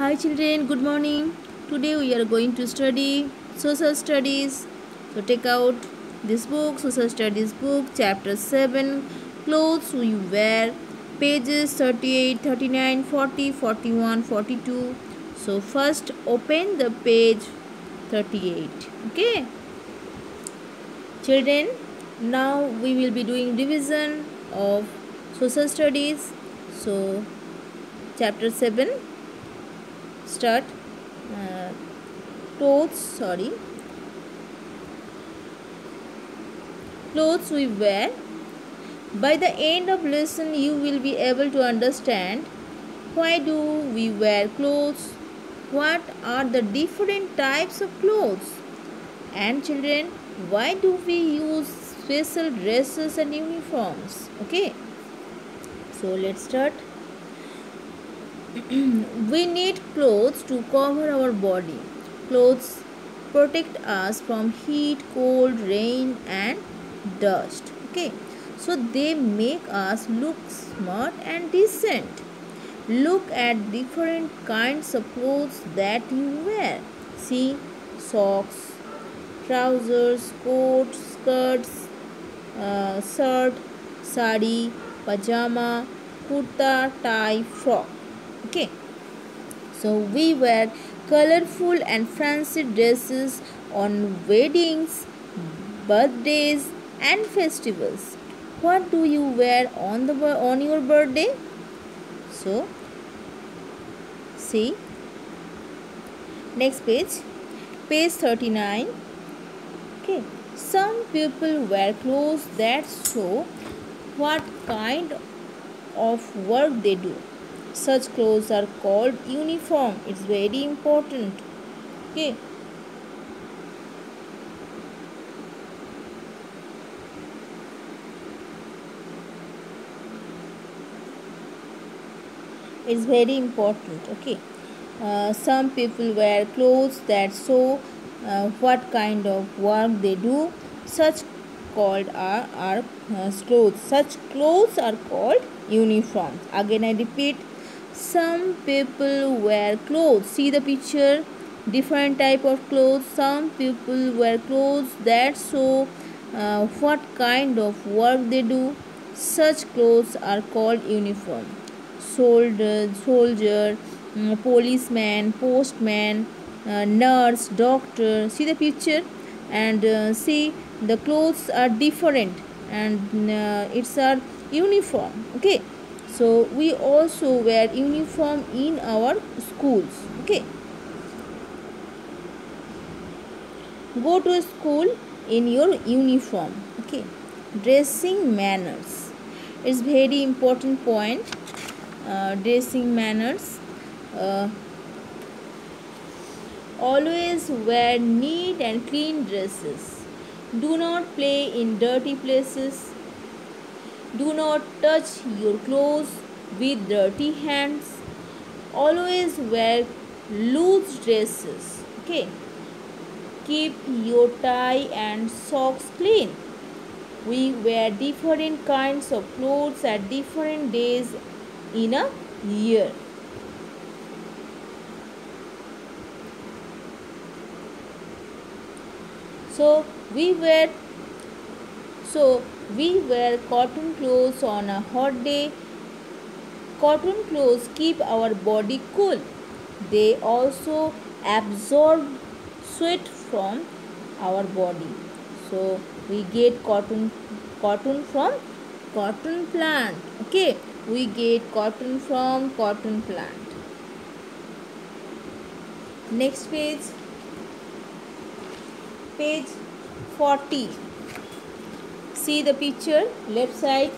Hi children, good morning. Today we are going to study social studies. So take out this book, social studies book, chapter 7, clothes we wear, pages 38, 39, 40, 41, 42. So first open the page 38. Okay. Children, now we will be doing revision of social studies. So chapter 7 start uh, clothes we wear. By the end of lesson you will be able to understand why do we wear clothes, what are the different types of clothes, and children, why do we use special dresses and uniforms. Okay, so let's start. We need clothes to cover our body. Clothes protect us from heat, cold, rain, and dust. Okay, so they make us look smart and decent. Look at different kinds of clothes that you wear. See, socks, trousers, coats, skirts, shirt, sari, pajama, kurta, tie, frock. Okay, so we wear colorful and fancy dresses on weddings, birthdays, and festivals. What do you wear on your birthday? So see next page 39. Okay, some people wear clothes that show what kind of work they do. Such clothes are called uniform. It's very important. Okay, it's very important. Okay, some people wear clothes that show what kind of work they do. Such clothes. Such clothes are called uniforms. Again, I repeat. Some people wear clothes. See the picture. Different type of clothes. Some people wear clothes that show what kind of work they do. Such clothes are called uniform. Soldier, policeman, postman, nurse, doctor. See the picture, and see the clothes are different, and it's our uniform. Okay, so we also wear uniform in our schools. Okay, go to school in your uniform. Okay, dressing manners is very important point. Dressing manners, uh, always wear neat and clean dresses. Do not play in dirty places. Do not touch your clothes with dirty hands. Always wear loose dresses. Okay, keep your tie and socks clean. We wear different kinds of clothes at different days in a year. So we wear cotton clothes on a hot day. Cotton clothes keep our body cool. They also absorb sweat from our body. So we get cotton from cotton plant. Okay, we get cotton from cotton plant. Next page 40. See the picture, left side.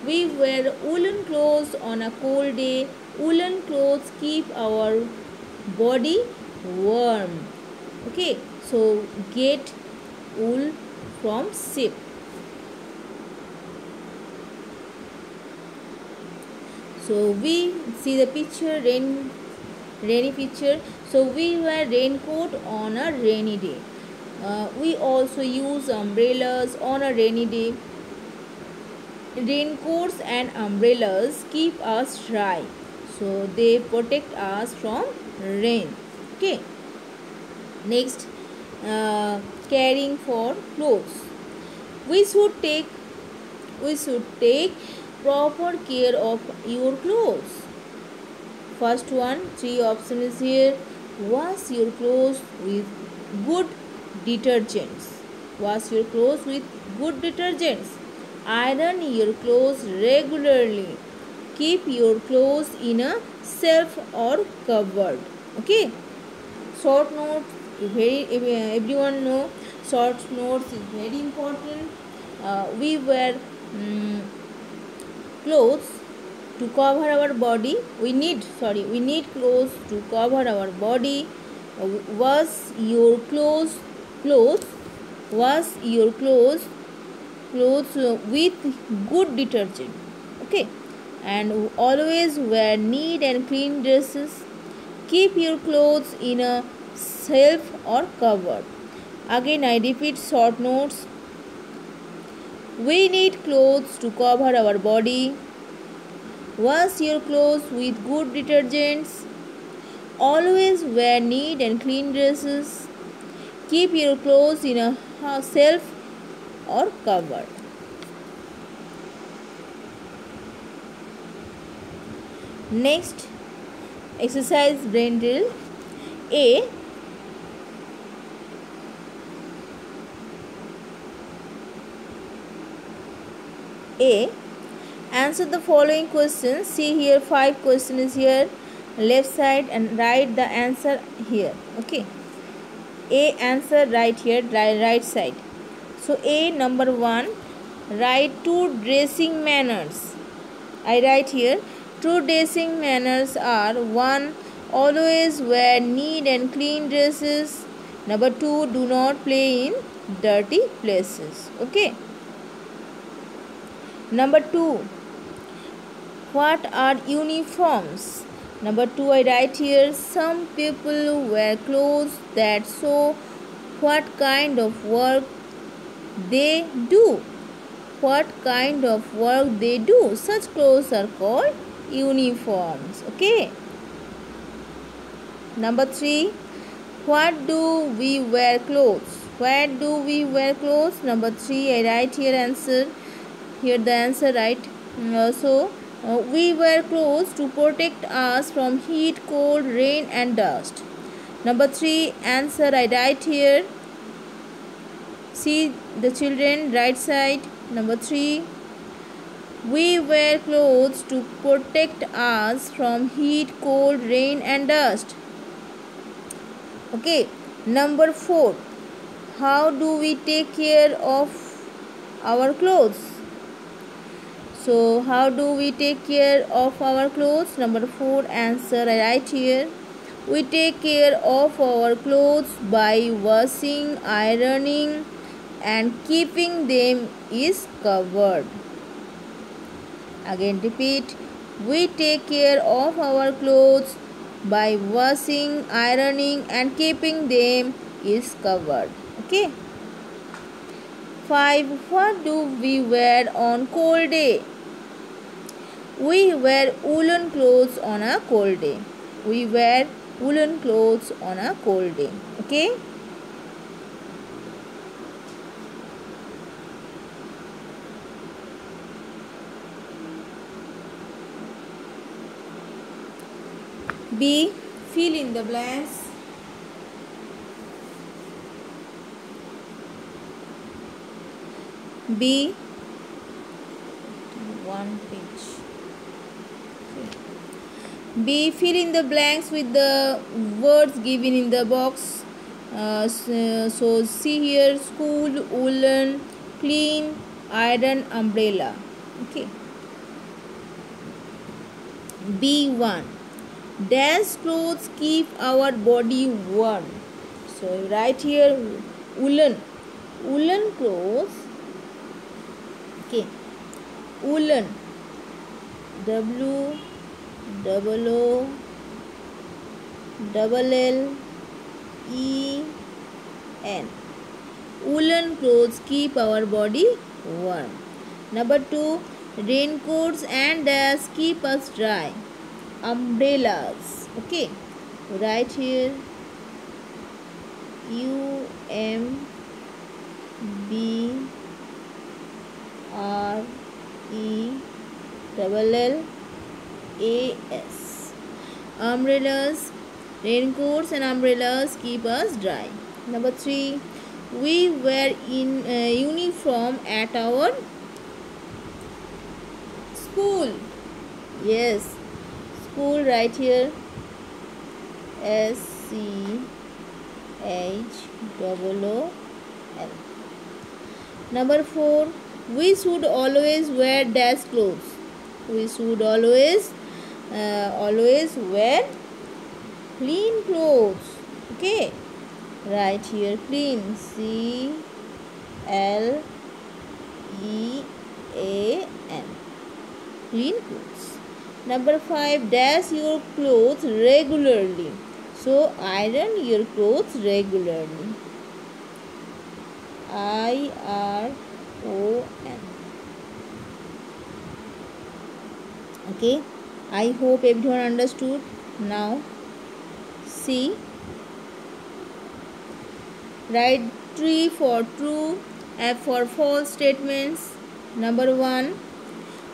We wear woolen clothes on a cold day. Woolen clothes keep our body warm. Okay, so get wool from sheep. So we see the picture, rainy picture. So we wear raincoat on a rainy day. We also use umbrellas on a rainy day. Raincoats and umbrellas keep us dry. So they protect us from rain. Okay. Next, caring for clothes. We should take we should take proper care of your clothes. First one, three option is here. Wash your clothes with good detergents. Wash your clothes with good detergents. Iron your clothes regularly. Keep your clothes in a shelf or cupboard. Okay. Short notes, everyone know short notes is very important. We wear clothes to cover our body. We need clothes to cover our body. Wash your clothes wash your clothes with good detergent. Okay. And always wear neat and clean dresses. Keep your clothes in a shelf or cupboard. Again I repeat short notes. We need clothes to cover our body. Wash your clothes with good detergents. Always wear neat and clean dresses. Keep your clothes in a shelf or cupboard. Next, exercise brain drill. A. Answer the following questions. See here, 5 questions here, left side, and write the answer here. Okay. A answer right here, right side. So A, number 1, write 2 dressing manners. I write here, 2 dressing manners are 1. Always wear neat and clean dresses. Number 2, do not play in dirty places. Okay. Number 2, what are uniforms? Number 2, I write here, some people wear clothes that show what kind of work they do. What kind of work they do. Such clothes are called uniforms. Okay. Number 3, what do we wear clothes? Where do we wear clothes? Number 3, I write here answer. Here the answer right. We wear clothes to protect us from heat, cold, rain and dust. Number 3, answer I write here. See the children, right side. Number 3, we wear clothes to protect us from heat, cold, rain and dust. Okay. Number 4, how do we take care of our clothes? So how do we take care of our clothes? Number 4, answer I write here. We take care of our clothes by washing, ironing and keeping them is covered. Again repeat. We take care of our clothes by washing, ironing and keeping them is covered. Okay. 5. What do we wear on cold day? We wear woolen clothes on a cold day. We wear woolen clothes on a cold day. Okay. B. Fill in the blanks. B. One page. B. Fill in the blanks with the words given in the box. So see here, school, woolen, clean, iron, umbrella. Okay. B1. Dash clothes keep our body warm. So right here, woolen. Woolen clothes. Okay. Woolen. W double O double L E N. Woolen clothes keep our body warm. Number 2, raincoats and dash keep us dry. umbrellas. Okay, right here U M B R E double L A S. Umbrellas, raincoats and umbrellas keep us dry. Number 3, we wear in uniform at our school. Yes, school right here SCHOOL. Number 4, we should always wear dash clothes. We should always wear clean clothes. Okay, right here clean, CLEAN, clean clothes. Number 5, dash your clothes regularly. So iron your clothes regularly. IRON. Okay, I hope everyone understood. Now see, write tree for true, F for false statements. Number 1,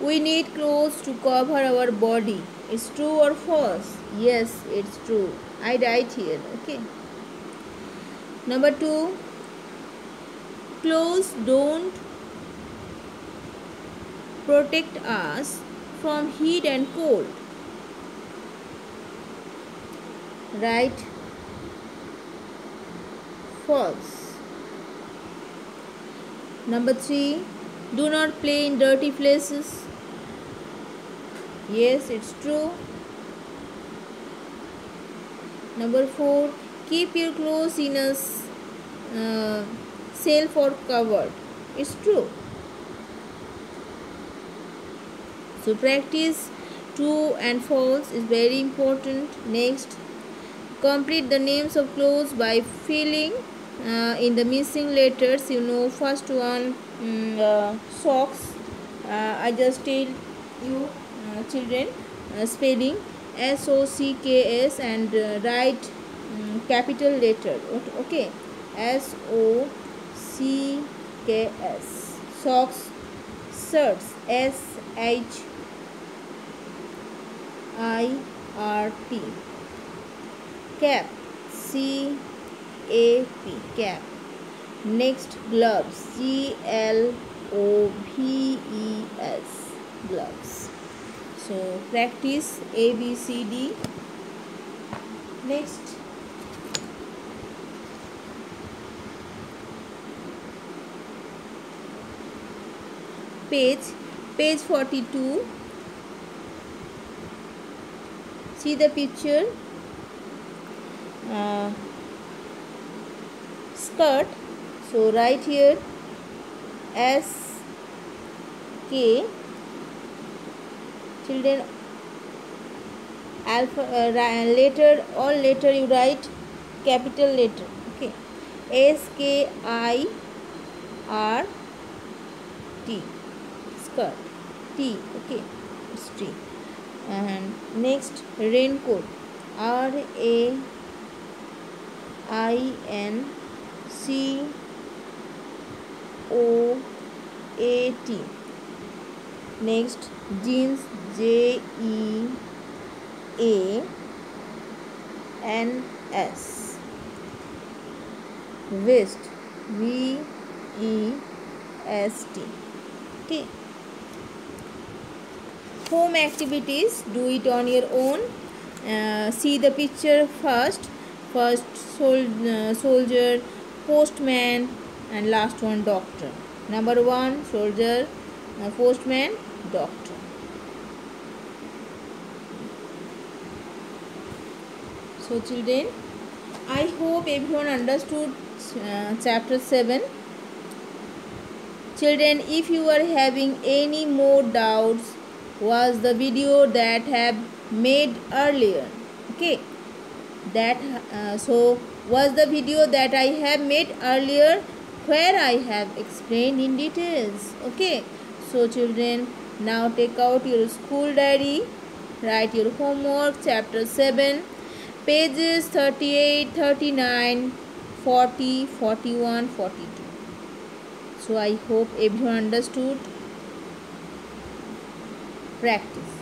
we need clothes to cover our body. It's true or false? Yes, it's true. I write here. Okay. Number 2, clothes don't protect us from heat and cold. Right? False. Number 3, do not play in dirty places. Yes, it's true. Number 4, keep your clothes in a shelf or cupboard. It's true. So practice true and false is very important. Next, complete the names of clothes by filling in the missing letters. First one, socks. I just tell you, children, spelling SOCKS and write capital letter. Okay, SOCKS. Socks. Shirts, SHIRT. Cap, CAP, cap. Next, gloves, GLOVES, gloves. So practice ABCD. Next, page 42. See the picture. Skirt. So right here SK. Children, alpha letter, all letter you write capital letter. Okay, SKIRT, skirt. T. Okay, it's T. And next, raincoat, RAINCOAT. Next, jeans, JEANS. Vest, VEST. Okay. Home activities, do it on your own. See the picture first. First, soldier, postman, and last one, doctor. Number 1, soldier, postman, doctor. So children, I hope everyone understood chapter 7. Children, if you are having any more doubts, watch the video that have made earlier. Okay, so watch the video that I have made earlier where I have explained in details. Okay, so children, now take out your school diary Write your homework, chapter 7, pages 38, 39, 40, 41, 42. So I hope everyone understood. Practice.